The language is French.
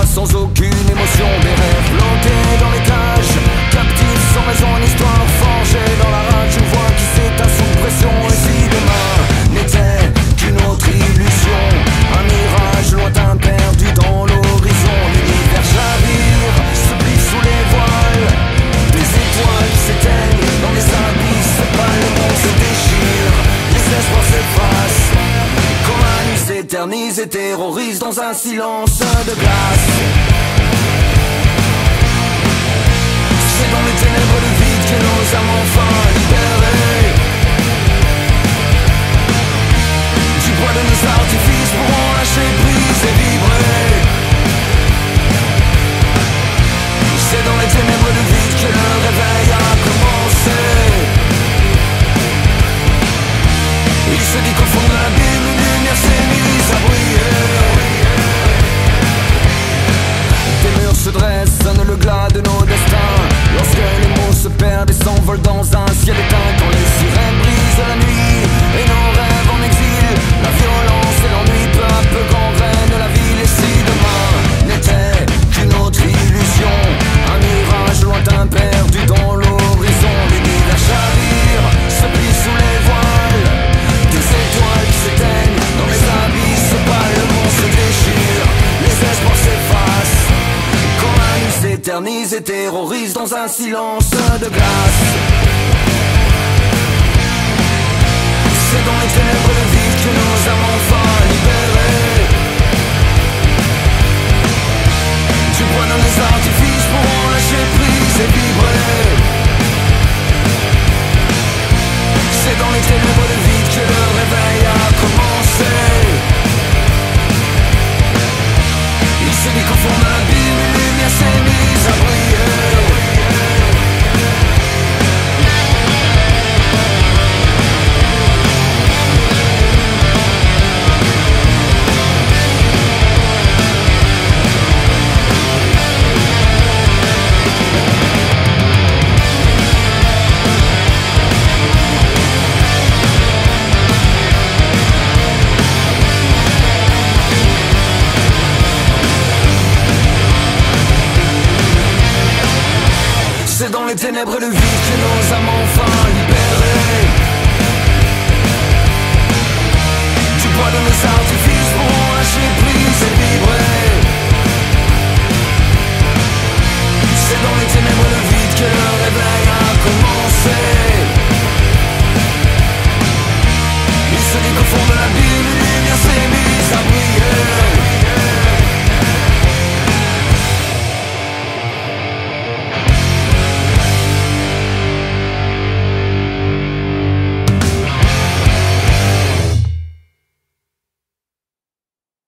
sans aucune émotion. Des rêves bloqués dans les cages, captifs sans raison, une histoire forgée dans la rage. Une voix qui s'éteint sous pression. Et si demain n'était qu'une autre illusion, un mirage lointain perdu dans l'horizon, l'univers chavire, se plie sous les voiles, des étoiles qui s'éteignent dans les abysses. Pas le monde se déchire, les espoirs s'effacent, quand la nuit s'éternise et terrorise dans un silence de glace. C'est dans les ténèbres le vide que nos âmes enfin libérées du poids de nos artifices pourront lâcher prise et vibrer. C'est dans les ténèbres le vide que le réveil a commencé. Il se dit qu'au fond de l'abîme, une lumière s'est mise à briller. Des murs se dressent, sonne le glas de nos destins, lorsque les mots se perdent et s'envolent dans un ciel éteint. Quand les sirènes brisent la nuit et nos rêves en exil, la violence et l'ennui peu à peu gangrènent la ville. Et si demain n'était qu'une autre illusion, un mirage lointain perdu dans l'horizon, l'univers chavire, se plie sous les voiles, des étoiles qui s'éteignent dans les abysses. Pas le monde se déchire, les espoirs s'effacent, quand la nuit s'éternise et terrorise dans un silence de glace. C'est dans les ténèbres le vide que nos âmes enfin libérées du poids de nos artifices pourront lâcher prise et vibrer. C'est dans les ténèbres le vide que le réveil a commencé. Il se dit qu'au fond de l'abîme, une lumière s'est mise à briller. C'est dans les ténèbres le vide que nos âmes enfin